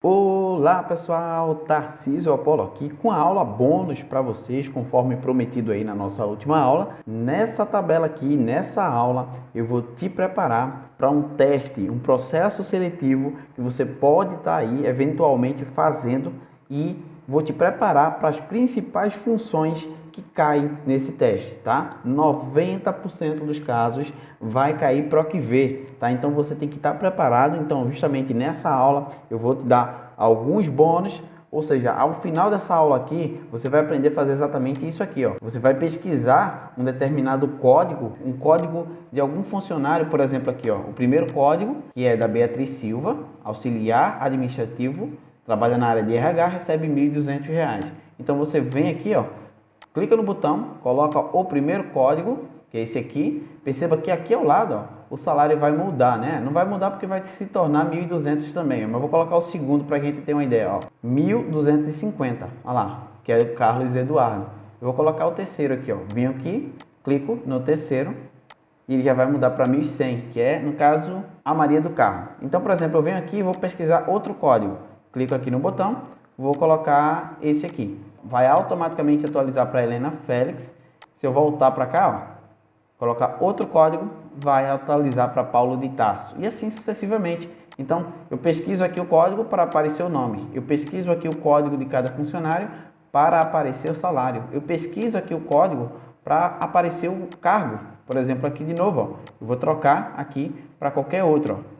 Olá pessoal, Tarcísio Apolo aqui com a aula bônus para vocês, conforme prometido aí na nossa última aula. Nessa tabela aqui, nessa aula, eu vou te preparar para um teste, um processo seletivo que você pode estar aí eventualmente fazendo e vou te preparar para as principais funções que caem nesse teste, tá? 90% dos casos vai cair PROC-V, tá? Então você tem que estar preparado. Então, justamente nessa aula eu vou te dar alguns bônus, ou seja, ao final dessa aula aqui, você vai aprender a fazer exatamente isso aqui, ó. Você vai pesquisar um determinado código, um código de algum funcionário, por exemplo, aqui, ó, o primeiro código, que é da Beatriz Silva, auxiliar administrativo, trabalha na área de RH, recebe R$ 1.200. Então você vem aqui, ó, clica no botão, coloca o primeiro código, que é esse aqui. Perceba que aqui ao lado, ó, o salário vai mudar, né? Não vai mudar porque vai se tornar 1.200 também, mas eu vou colocar o segundo para a gente ter uma ideia, ó. 1.250, olha lá, que é o Carlos Eduardo. Eu vou colocar o terceiro aqui, ó. Venho aqui, clico no terceiro e ele já vai mudar para 1.100, que é, no caso, a Maria do Carmo. Então, por exemplo, eu venho aqui e vou pesquisar outro código. Clico aqui no botão, vou colocar esse aqui. Vai automaticamente atualizar para Helena Félix. Se eu voltar para cá, ó, colocar outro código, vai atualizar para Paulo de Tarso. E assim sucessivamente. Então, eu pesquiso aqui o código para aparecer o nome. Eu pesquiso aqui o código de cada funcionário para aparecer o salário. Eu pesquiso aqui o código para aparecer o cargo. Por exemplo, aqui de novo, ó, eu vou trocar aqui para qualquer outro, ó.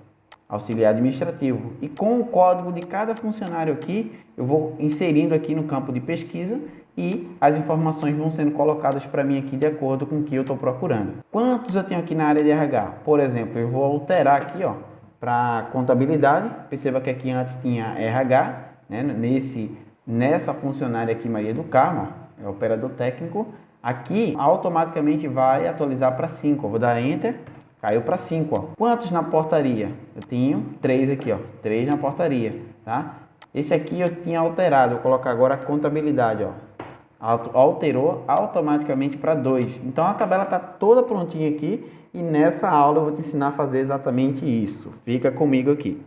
Auxiliar administrativo. E com o código de cada funcionário aqui, eu vou inserindo aqui no campo de pesquisa e as informações vão sendo colocadas para mim aqui de acordo com o que eu estou procurando. Quantos eu tenho aqui na área de RH? Por exemplo, eu vou alterar aqui, ó, para contabilidade. Perceba que aqui antes tinha RH, né? Nessa funcionária aqui, Maria do Carmo, ó, é operador técnico. Aqui automaticamente vai atualizar para 5. Eu vou dar Enter. Caiu para 5, ó. Quantos na portaria? Eu tenho 3 aqui, ó. 3 na portaria, tá? Esse aqui eu tinha alterado. Vou colocar agora a contabilidade, ó. Alterou automaticamente para 2. Então a tabela está toda prontinha aqui e nessa aula eu vou te ensinar a fazer exatamente isso. Fica comigo aqui.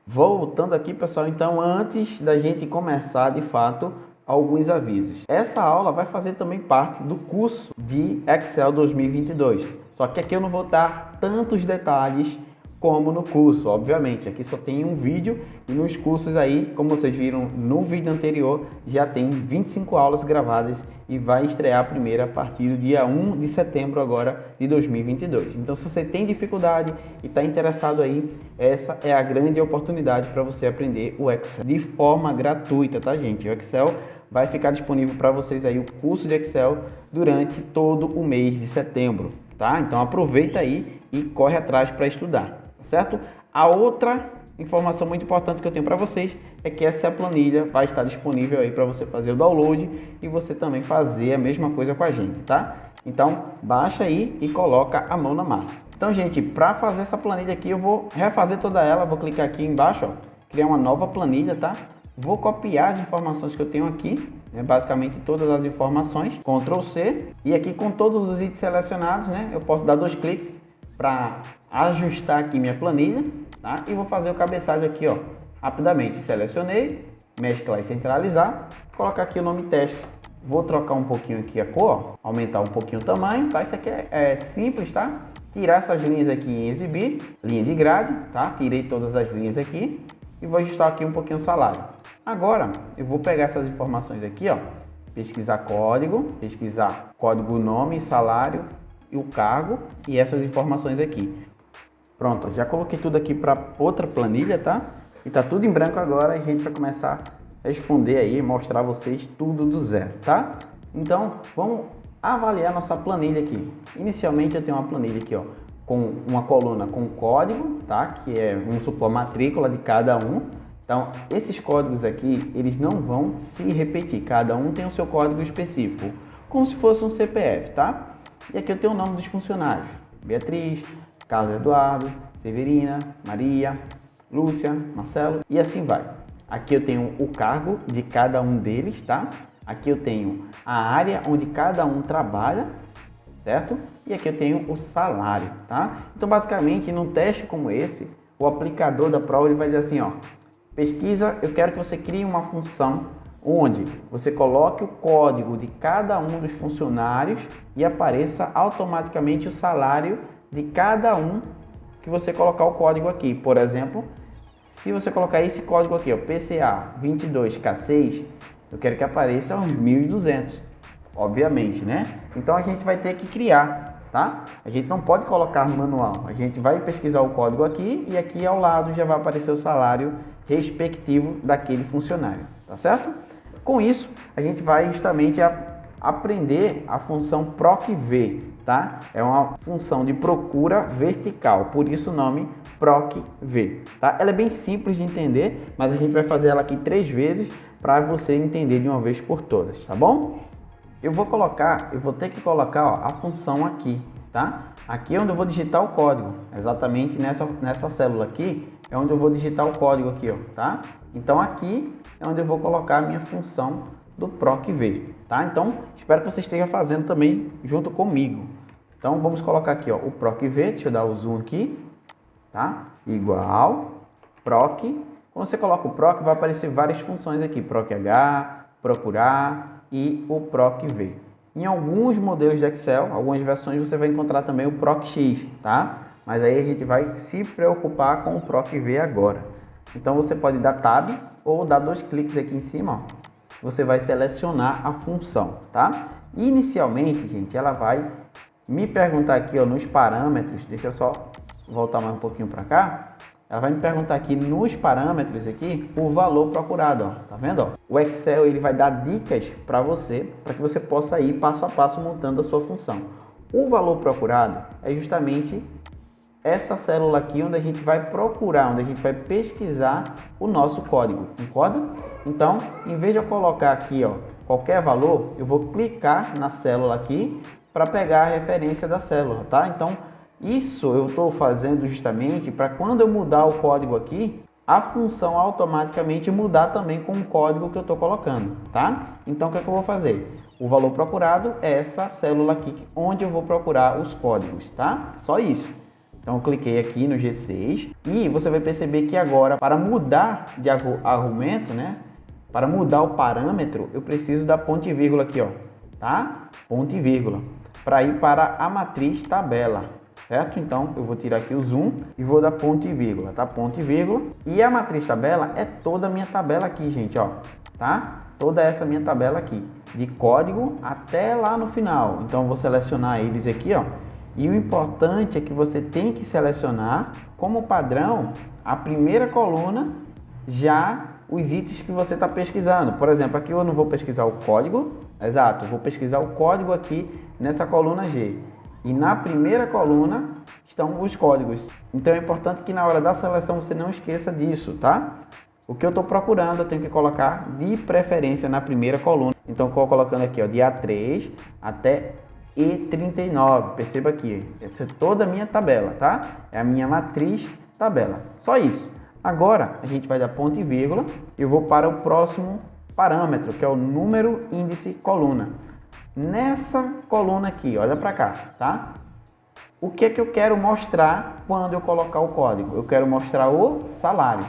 Voltando aqui, pessoal, então antes da gente começar de fato, alguns avisos. Essa aula vai fazer também parte do curso de Excel 2022. Só que aqui eu não vou dar tantos detalhes como no curso, obviamente. Aqui só tem um vídeo e nos cursos aí, como vocês viram no vídeo anterior, já tem 25 aulas gravadas e vai estrear a primeira a partir do dia 1 de setembro agora de 2022. Então, se você tem dificuldade e está interessado aí, essa é a grande oportunidade para você aprender o Excel de forma gratuita, tá, gente? O Excel vai ficar disponível para vocês aí, o curso de Excel, durante todo o mês de setembro, tá? Então, aproveita aí e corre atrás para estudar, tá certo? A outra informação muito importante que eu tenho para vocês é que essa planilha vai estar disponível aí para você fazer o download e você também fazer a mesma coisa com a gente, tá? Então, baixa aí e coloca a mão na massa. Então, gente, para fazer essa planilha aqui, eu vou refazer toda ela, vou clicar aqui embaixo, ó, criar uma nova planilha, tá? Vou copiar as informações que eu tenho aqui, né, basicamente todas as informações, Ctrl C, e aqui com todos os itens selecionados, né, eu posso dar 2 cliques para ajustar aqui minha planilha, tá? E vou fazer o cabeçalho aqui, ó, rapidamente. Selecionei, mesclar e centralizar, colocar aqui o nome teste. Vou trocar um pouquinho aqui a cor, ó, aumentar um pouquinho o tamanho, tá? Isso aqui é simples, tá? Tirar essas linhas aqui em exibir, linha de grade, tá? Tirei todas as linhas aqui e vou ajustar aqui um pouquinho o salário. Agora, eu vou pegar essas informações aqui, ó, pesquisar código nome, salário e o cargo e essas informações aqui. Pronto, já coloquei tudo aqui para outra planilha, tá? E tá tudo em branco agora e a gente vai começar a responder aí, mostrar a vocês tudo do zero, tá? Então, vamos avaliar nossa planilha aqui. Inicialmente eu tenho uma planilha aqui, ó, com uma coluna com código, tá? Que é, vamos supor, a matrícula de cada um. Então, esses códigos aqui, eles não vão se repetir. Cada um tem o seu código específico, como se fosse um CPF, tá? E aqui eu tenho o nome dos funcionários. Beatriz, Carlos Eduardo, Severina, Maria, Lúcia, Marcelo e assim vai. Aqui eu tenho o cargo de cada um deles, tá? Aqui eu tenho a área onde cada um trabalha, certo? E aqui eu tenho o salário, tá? Então, basicamente, num teste como esse, o aplicador da prova ele vai dizer assim, ó, pesquisa, eu quero que você crie uma função onde você coloque o código de cada um dos funcionários e apareça automaticamente o salário de cada um que você colocar o código aqui. Por exemplo, se você colocar esse código aqui, ó, PCA 22K6, eu quero que apareça uns 1.200, obviamente, né? Então a gente vai ter que criar, tá? A gente não pode colocar no manual, a gente vai pesquisar o código aqui e aqui ao lado já vai aparecer o salário respectivo daquele funcionário, tá certo? Com isso, a gente vai justamente aprender a função PROC-V, tá? É uma função de procura vertical, por isso o nome PROC-V, tá? Ela é bem simples de entender, mas a gente vai fazer ela aqui 3 vezes para você entender de uma vez por todas, tá bom? Eu vou ter que colocar, ó, a função aqui, tá? Aqui é onde eu vou digitar o código, exatamente nessa célula aqui é onde eu vou digitar o código aqui, ó, tá? Então aqui é onde eu vou colocar a minha função do PROC-V, tá? Então espero que você esteja fazendo também junto comigo. Então vamos colocar aqui, ó, o PROC-V, deixa eu dar o zoom aqui, tá? Igual PROC. Quando você coloca o PROC, vai aparecer várias funções aqui, PROC-H, procurar e o PROC-V. Em alguns modelos de Excel, algumas versões, você vai encontrar também o PROC-X, tá? Mas aí a gente vai se preocupar com o PROC-V agora. Então você pode dar Tab ou dar 2 cliques aqui em cima, ó. Você vai selecionar a função, tá? Inicialmente, gente, ela vai me perguntar aqui, ó, nos parâmetros, deixa eu só voltar mais um pouquinho para cá. Ela vai me perguntar aqui nos parâmetros aqui o valor procurado, ó. Tá vendo, ó? O Excel ele vai dar dicas para que você possa ir passo a passo montando a sua função. O valor procurado é justamente essa célula aqui onde a gente vai procurar, onde a gente vai pesquisar o nosso código, concorda? Então, em vez de eu colocar aqui, ó, qualquer valor, eu vou clicar na célula aqui para pegar a referência da célula, tá? Então, isso eu estou fazendo justamente para quando eu mudar o código aqui, a função automaticamente mudar também com o código que eu estou colocando, tá? Então, o que é que eu vou fazer? O valor procurado é essa célula aqui, onde eu vou procurar os códigos, tá? Só isso. Então, eu cliquei aqui no G6 e você vai perceber que agora, para mudar de argumento, né? Para mudar o parâmetro, eu preciso da ponto e vírgula aqui, ó, tá? Ponto e vírgula, para ir para a matriz tabela, certo? Então, eu vou tirar aqui o zoom e vou dar ponto e vírgula, tá? Ponto e vírgula. E a matriz tabela é toda a minha tabela aqui, gente, ó, tá? Toda essa minha tabela aqui, de código até lá no final. Então, eu vou selecionar eles aqui, ó. E o importante é que você tem que selecionar como padrão a primeira coluna já os itens que você está pesquisando. Por exemplo, aqui eu não vou pesquisar o código, exato, eu vou pesquisar o código aqui nessa coluna G. E na primeira coluna estão os códigos. Então é importante que na hora da seleção você não esqueça disso, tá? O que eu estou procurando eu tenho que colocar de preferência na primeira coluna. Então estou colocando aqui, ó, de A3 até E39, perceba aqui, essa é toda a minha tabela, tá? É a minha matriz tabela, só isso. Agora, a gente vai dar ponto e vírgula, eu vou para o próximo parâmetro, que é o número índice coluna. Nessa coluna aqui, olha para cá, tá? O que é que eu quero mostrar quando eu colocar o código? Eu quero mostrar o salário.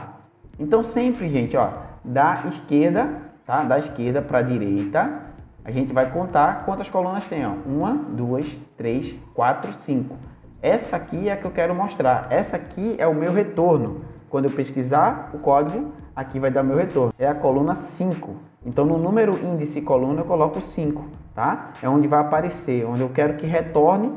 Então, sempre, gente, ó, da esquerda, tá? Da esquerda para a direita, a gente vai contar quantas colunas tem, ó. 1, 2, 3, 4, 5. Essa aqui é a que eu quero mostrar. Essa aqui é o meu retorno. Quando eu pesquisar o código, aqui vai dar meu retorno. É a coluna 5. Então, no número índice coluna, eu coloco 5, tá? É onde vai aparecer, onde eu quero que retorne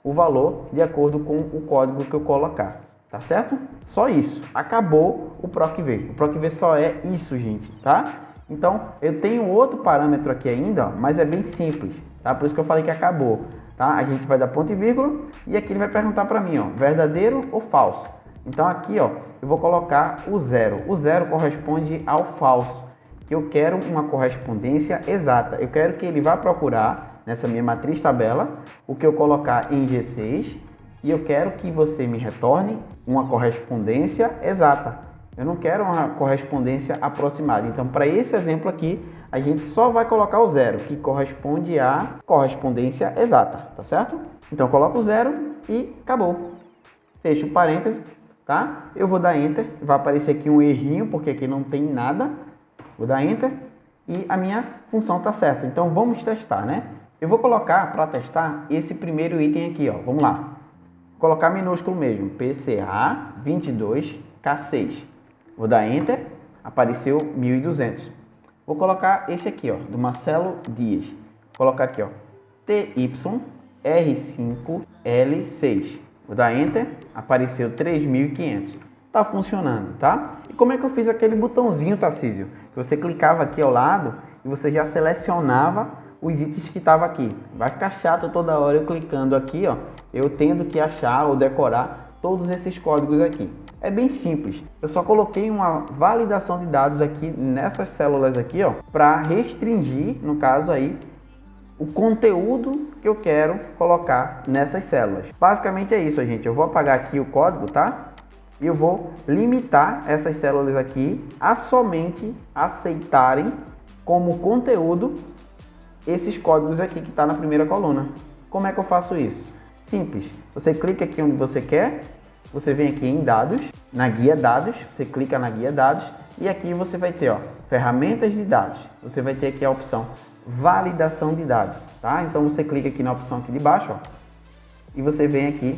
o valor de acordo com o código que eu colocar. Tá certo? Só isso. Acabou o PROC-V. O PROC-V só é isso, gente, tá? Então, eu tenho outro parâmetro aqui ainda, ó, mas é bem simples, tá? Por isso que eu falei que acabou, tá? A gente vai dar ponto e vírgula e aqui ele vai perguntar para mim, ó, verdadeiro ou falso. Então, aqui, ó, eu vou colocar o 0. O 0 corresponde ao falso, que eu quero uma correspondência exata. Eu quero que ele vá procurar nessa minha matriz tabela o que eu colocar em G6 e eu quero que você me retorne uma correspondência exata. Eu não quero uma correspondência aproximada. Então, para esse exemplo aqui, a gente só vai colocar o 0, que corresponde à correspondência exata, tá certo? Então, eu coloco o 0 e acabou. Fecho o parêntese, tá? Eu vou dar Enter, vai aparecer aqui um errinho, porque aqui não tem nada. Vou dar Enter e a minha função está certa. Então, vamos testar, né? Eu vou colocar, para testar, esse primeiro item aqui, ó. Vamos lá. Vou colocar minúsculo mesmo, PCA22K6. Vou dar Enter, apareceu 1200. Vou colocar esse aqui, ó, do Marcelo Dias. Vou colocar aqui, ó, TYR5L6. Vou dar Enter, apareceu 3.500. Tá funcionando, tá? E como é que eu fiz aquele botãozinho, Tarcísio? Que você clicava aqui ao lado e você já selecionava os itens que estavam aqui. Vai ficar chato toda hora eu clicando aqui, ó, eu tendo que achar ou decorar todos esses códigos aqui. É bem simples. Eu só coloquei uma validação de dados aqui nessas células aqui, ó, para restringir, no caso aí, o conteúdo que eu quero colocar nessas células. Basicamente é isso, gente. Eu vou apagar aqui o código, tá? E eu vou limitar essas células aqui a somente aceitarem como conteúdo esses códigos aqui que está na primeira coluna. Como é que eu faço isso? Simples. Você clica aqui onde você quer, você vem aqui em dados, na guia dados, você clica na guia dados e aqui você vai ter, ó, ferramentas de dados. Você vai ter aqui a opção validação de dados, tá? Então você clica aqui na opção aqui de baixo, ó, e você vem aqui,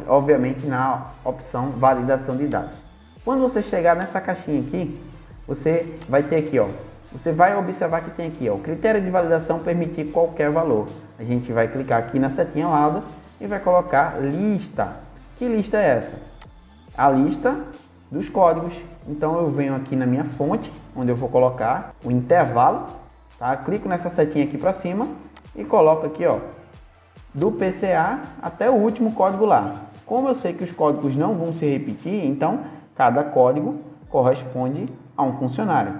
obviamente, na opção validação de dados. Quando você chegar nessa caixinha aqui, você vai ter aqui, ó, você vai observar que tem aqui, ó, o critério de validação permitir qualquer valor. A gente vai clicar aqui na setinha ao lado e vai colocar lista. Que lista é essa? A lista dos códigos. Então eu venho aqui na minha fonte, onde eu vou colocar o intervalo, tá? Clico nessa setinha aqui para cima e coloco aqui, ó, do PCA até o último código lá. Como eu sei que os códigos não vão se repetir, então cada código corresponde a um funcionário.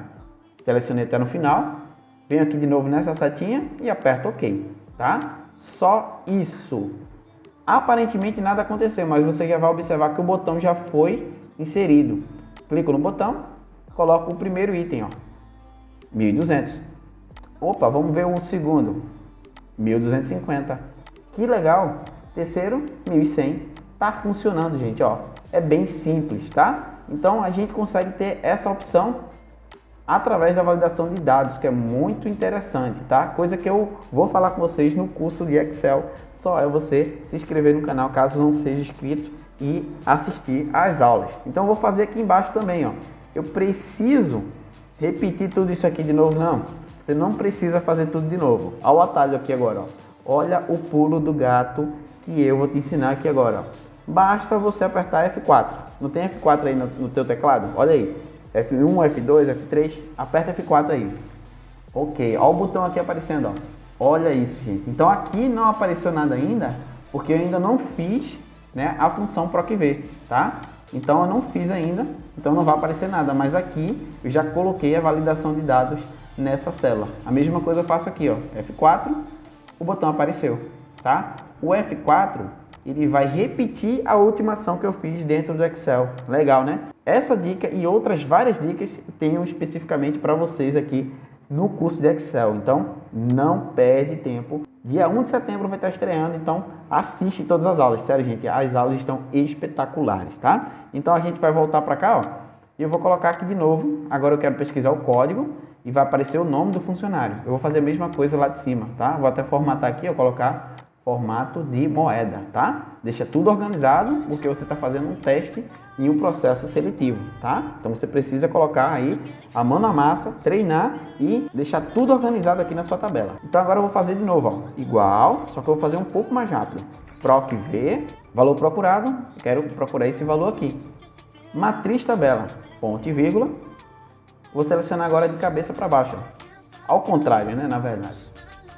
Selecionei até no final, venho aqui de novo nessa setinha e aperto OK, tá? Só isso. Aparentemente nada aconteceu, mas você já vai observar que o botão já foi inserido. Clico no botão, coloco o primeiro item, ó, 1.200. Opa, vamos ver o segundo, 1.250. Que legal. Terceiro, 1.100. Tá funcionando, gente, ó. É bem simples, tá? Então a gente consegue ter essa opção através da validação de dados, que é muito interessante, tá? Coisa que eu vou falar com vocês no curso de Excel. Só é você se inscrever no canal, caso não seja inscrito, e assistir às aulas. Então eu vou fazer aqui embaixo também, ó. Eu preciso repetir tudo isso aqui de novo? Não. Você não precisa fazer tudo de novo. Olha o atalho aqui agora, ó. Olha o pulo do gato que eu vou te ensinar aqui agora, ó. Basta você apertar F4. Não tem F4 aí no teu teclado? Olha aí. F1, F2, F3, aperta F4 aí. Ok, olha o botão aqui aparecendo, ó. Olha isso, gente. Então aqui não apareceu nada ainda, porque eu ainda não fiz, né, a função PROC-V, tá? Então eu não fiz ainda, então não vai aparecer nada, mas aqui eu já coloquei a validação de dados nessa célula. A mesma coisa eu faço aqui, ó, F4, o botão apareceu, tá? O F4, ele vai repetir a última ação que eu fiz dentro do Excel. Legal, né? Essa dica e outras várias dicas eu tenho especificamente para vocês aqui no curso de Excel. Então, não perde tempo. Dia 1 de setembro vai estar estreando, então assiste todas as aulas. Sério, gente, as aulas estão espetaculares, tá? Então, a gente vai voltar para cá, ó. E eu vou colocar aqui de novo. Agora eu quero pesquisar o código e vai aparecer o nome do funcionário. Eu vou fazer a mesma coisa lá de cima, tá? Vou até formatar aqui, ó, colocar formato de moeda, tá? Deixa tudo organizado, porque você está fazendo um teste em um processo seletivo, tá? Então você precisa colocar aí a mão na massa, treinar e deixar tudo organizado aqui na sua tabela. Então agora eu vou fazer de novo, ó, igual, só que eu vou fazer um pouco mais rápido. PROC-V, valor procurado, quero procurar esse valor aqui. Matriz tabela, ponto e vírgula. Vou selecionar agora de cabeça para baixo, ó. Ao contrário, né, na verdade.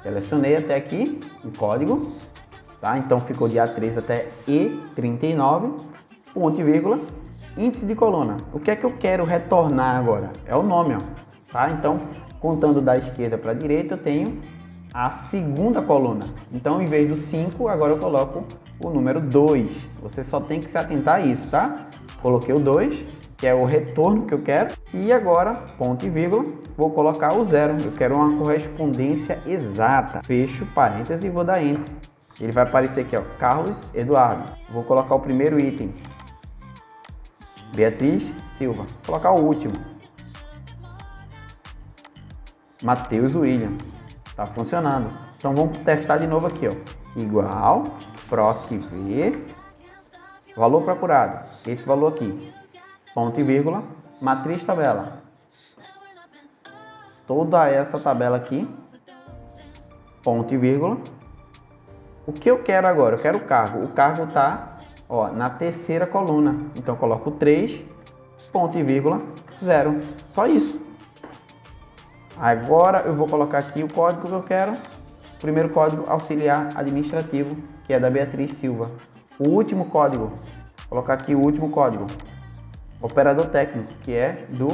Selecionei até aqui o código, tá? Então ficou de A3 até E39, ponto e vírgula, índice de coluna. O que é que eu quero retornar agora? É o nome, ó, tá? Então, contando da esquerda para a direita, eu tenho a segunda coluna. Então, em vez do 5, agora eu coloco o número 2. Você só tem que se atentar a isso, tá? Coloquei o 2, que é o retorno que eu quero. E agora, ponto e vírgula, vou colocar o 0. Eu quero uma correspondência exata. Fecho parênteses e vou dar Enter. ele vai aparecer aqui, ó, Carlos Eduardo. Vou colocar o primeiro item, Beatriz Silva. Vou colocar o último, Matheus William. Tá funcionando. Então vamos testar de novo aqui, ó. Igual, proc v, valor procurado, esse valor aqui, ponto e vírgula, matriz tabela. Toda essa tabela aqui, ponto e vírgula. O que eu quero agora? Eu quero o cargo. O cargo tá, ó, na terceira coluna. Então eu coloco 3, ponto e vírgula, 0. Só isso. Agora eu vou colocar aqui o código que eu quero. O primeiro código auxiliar administrativo, que é da Beatriz Silva. O último código, vou colocar aqui o último código, operador técnico, que é do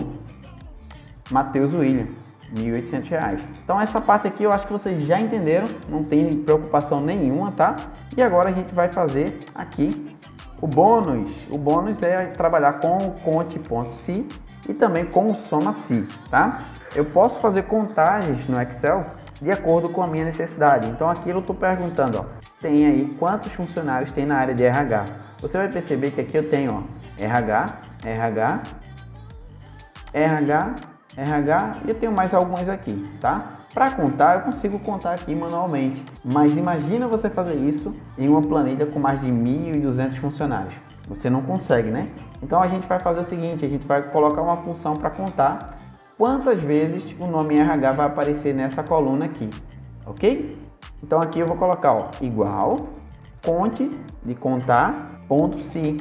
Matheus William, R$ 1.800. Então essa parte aqui eu acho que vocês já entenderam, não tem preocupação nenhuma, tá? E agora a gente vai fazer aqui o bônus. O bônus é trabalhar com o conte.si e também com o soma-si, tá? Eu posso fazer contagens no Excel de acordo com a minha necessidade. Então aqui eu estou perguntando, ó, tem aí quantos funcionários tem na área de RH. Você vai perceber que aqui eu tenho, ó, RH, RH, RH, RH e eu tenho mais alguns aqui, tá? Para contar, eu consigo contar aqui manualmente, mas imagina você fazer isso em uma planilha com mais de 1.200 funcionários. Você não consegue, né? Então a gente vai fazer o seguinte, a gente vai colocar uma função para contar quantas vezes o nome RH vai aparecer nessa coluna aqui, ok? Então aqui eu vou colocar, ó, igual, conte de contar, ponto si,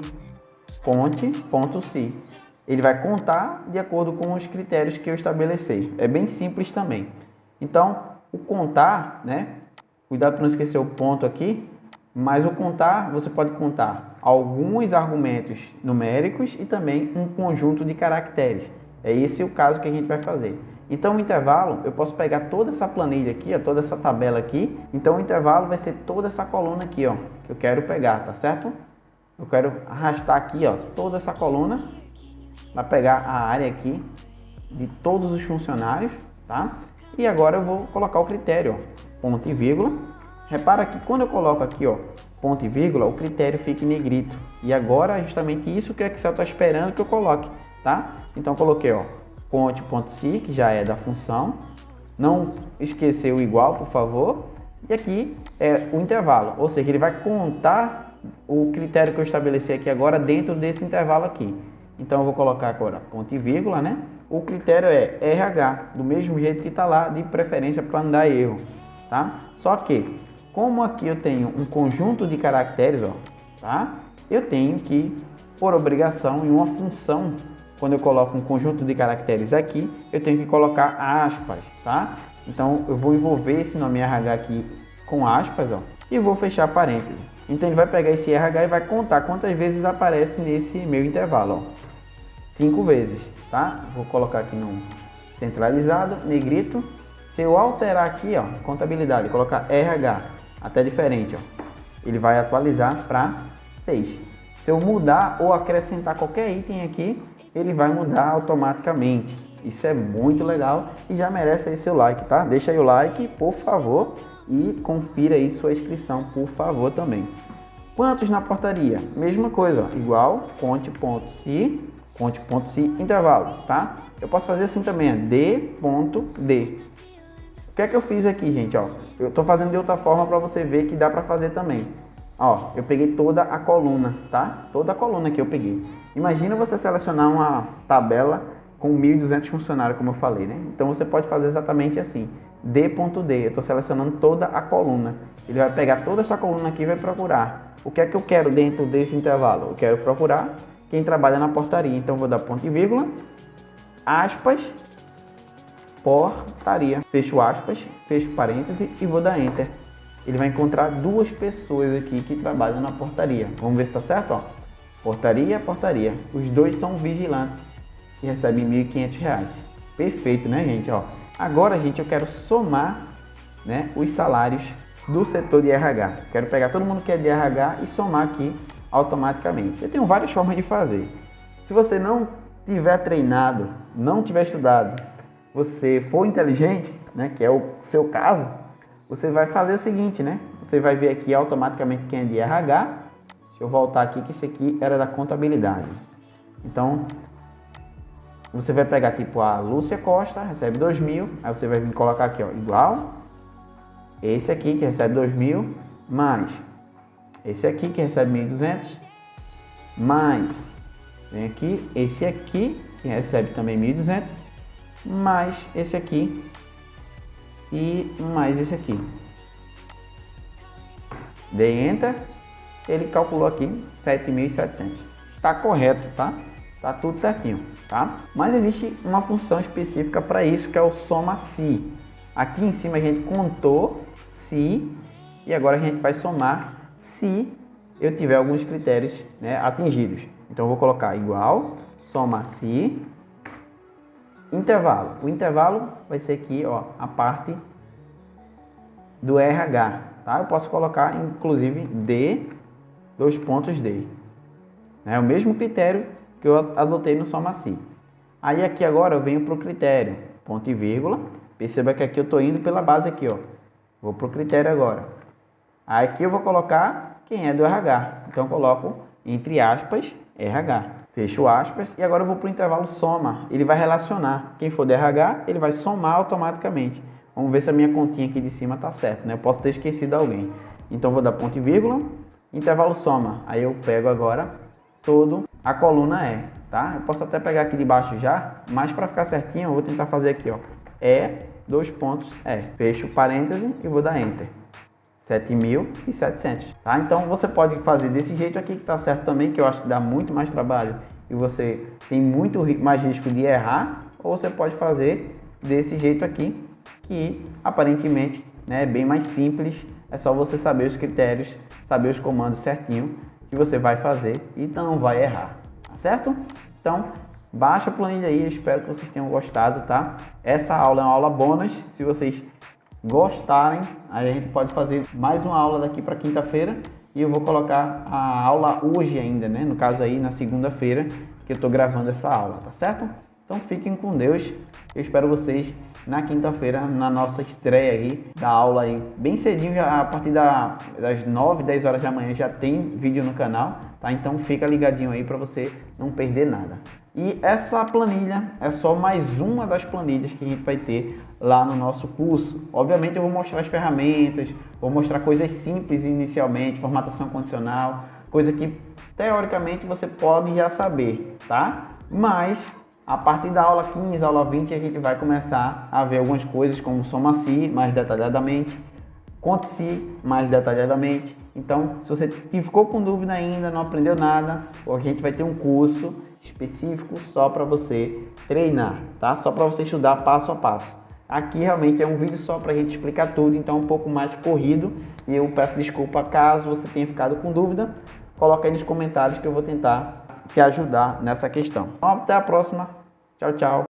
conte.si. Ele vai contar de acordo com os critérios que eu estabelecer. É bem simples também. Então, o contar, né? Cuidado para não esquecer o ponto aqui. Mas o contar, você pode contar alguns argumentos numéricos e também um conjunto de caracteres. É esse o caso que a gente vai fazer. Então, o intervalo, eu posso pegar toda essa planilha aqui, ó, toda essa tabela aqui. Então, o intervalo vai ser toda essa coluna aqui, ó, que eu quero pegar, tá certo? Eu quero arrastar aqui, ó, toda essa coluna. Vai pegar a área aqui de todos os funcionários, tá? E agora eu vou colocar o critério, ó, ponto e vírgula. Repara que quando eu coloco aqui, ó, ponto e vírgula, o critério fica em negrito. E agora é justamente isso que o Excel está esperando que eu coloque, tá? Então eu coloquei, ó, conte.si, que já é da função. Não esquecer o igual, por favor. E aqui é o intervalo, ou seja, ele vai contar o critério que eu estabeleci aqui agora dentro desse intervalo aqui. Então eu vou colocar agora ponto e vírgula, né? O critério é RH, do mesmo jeito que está lá, de preferência para não dar erro, tá? Só que, como aqui eu tenho um conjunto de caracteres, ó, tá? Eu tenho que, por obrigação, em uma função, quando eu coloco um conjunto de caracteres aqui, eu tenho que colocar aspas, tá? Então eu vou envolver esse nome RH aqui com aspas, ó, e vou fechar parênteses. Então ele vai pegar esse RH e vai contar quantas vezes aparece nesse meu intervalo, ó. 5 vezes, tá? Vou colocar aqui no centralizado, negrito. Se eu alterar aqui, ó, contabilidade, colocar RH, até diferente, ó, ele vai atualizar para 6. Se eu mudar ou acrescentar qualquer item aqui, ele vai mudar automaticamente. Isso é muito legal e já merece aí seu like, tá? Deixa aí o like, por favor, e confira aí sua inscrição, por favor, também. Quantos na portaria? Mesma coisa, ó, igual, conte.si, intervalo, tá? Eu posso fazer assim também, D.D. O que é que eu fiz aqui, gente, ó? Eu tô fazendo de outra forma para você ver que dá para fazer também. Ó, eu peguei toda a coluna, tá? Toda a coluna que eu peguei. Imagina você selecionar uma tabela com 1.200 funcionários, como eu falei, né? Então você pode fazer exatamente assim, D.D. Eu tô selecionando toda a coluna. Ele vai pegar toda essa coluna aqui e vai procurar. O que é que eu quero dentro desse intervalo? Eu quero procurar quem trabalha na portaria. Então, vou dar ponto e vírgula, aspas, portaria. Fecho aspas, fecho parêntese e vou dar Enter. Ele vai encontrar 2 pessoas aqui que trabalham na portaria. Vamos ver se está certo, ó. Portaria, portaria. Os 2 são vigilantes e recebem R$ 1.500. Perfeito, né, gente? Ó. Agora, gente, eu quero somar, né, os salários do setor de RH. Quero pegar todo mundo que é de RH e somar aqui automaticamente. Eu tenho várias formas de fazer. Se você não tiver treinado, não tiver estudado, você for inteligente, né, que é o seu caso, você vai fazer o seguinte, né? Você vai ver aqui automaticamente quem é de RH. Deixa eu voltar aqui, que esse aqui era da contabilidade. Então, você vai pegar tipo a Lúcia Costa, recebe 2.000, aí você vai vir colocar aqui, ó, igual esse aqui que recebe 2.000, mais esse aqui que recebe 1.200, mais vem aqui esse aqui que recebe também 1.200, mais esse aqui e mais esse aqui. Dei Enter, ele calculou aqui 7.700. Está correto, tá? Tá tudo certinho, tá? Mas existe uma função específica para isso, que é o soma-se. Aqui em cima a gente contou se e agora a gente vai somar se eu tiver alguns critérios, né, atingidos. Então eu vou colocar igual, soma-se, intervalo. O intervalo vai ser aqui, ó, a parte do RH, tá? Eu posso colocar inclusive D, 2 pontos D. É o mesmo critério que eu adotei no soma-se. Aí aqui agora eu venho para o critério, ponto e vírgula. Perceba que aqui eu estou indo pela base aqui, ó. Vou para o critério agora. Aí aqui eu vou colocar quem é do RH. Então eu coloco entre aspas RH. Fecho aspas e agora eu vou para o intervalo soma. Ele vai relacionar. Quem for do RH, ele vai somar automaticamente. Vamos ver se a minha continha aqui de cima está certa, né? Eu posso ter esquecido alguém. Então eu vou dar ponto e vírgula, intervalo soma. Aí eu pego agora todo a coluna E, tá? Eu posso até pegar aqui de baixo já, mas para ficar certinho eu vou tentar fazer aqui, ó. 2 pontos E. Fecho parêntese e vou dar Enter. 7.700, tá? Então você pode fazer desse jeito aqui que tá certo também, que eu acho que dá muito mais trabalho e você tem muito mais risco de errar, ou você pode fazer desse jeito aqui, que aparentemente, né, é bem mais simples. É só você saber os critérios, saber os comandos certinho que você vai fazer e não vai errar, tá certo? Então, baixa a planilha aí, eu espero que vocês tenham gostado, tá? Essa aula é uma aula bônus, se vocês gostarem, aí a gente pode fazer mais uma aula daqui para quinta-feira e eu vou colocar a aula hoje ainda, né? No caso aí, na segunda-feira, que eu tô gravando essa aula, tá certo? Então, fiquem com Deus, eu espero vocês na quinta-feira, na nossa estreia aí da aula aí, bem cedinho, já a partir das 9, 10 horas da manhã já tem vídeo no canal, tá? Então fica ligadinho aí para você não perder nada. E essa planilha é só mais uma das planilhas que a gente vai ter lá no nosso curso. Obviamente eu vou mostrar as ferramentas, vou mostrar coisas simples inicialmente, formatação condicional, coisa que teoricamente você pode já saber, tá? Mas a partir da aula 15, aula 20, a gente vai começar a ver algumas coisas como soma-se mais detalhadamente, conte-se mais detalhadamente. Então, se você ficou com dúvida ainda, não aprendeu nada, a gente vai ter um curso específico só para você treinar, tá? Só para você estudar passo a passo. Aqui realmente é um vídeo só para a gente explicar tudo, então é um pouco mais corrido e eu peço desculpa caso você tenha ficado com dúvida. Coloca aí nos comentários que eu vou tentar te ajudar nessa questão. Então, até a próxima. Tchau, tchau.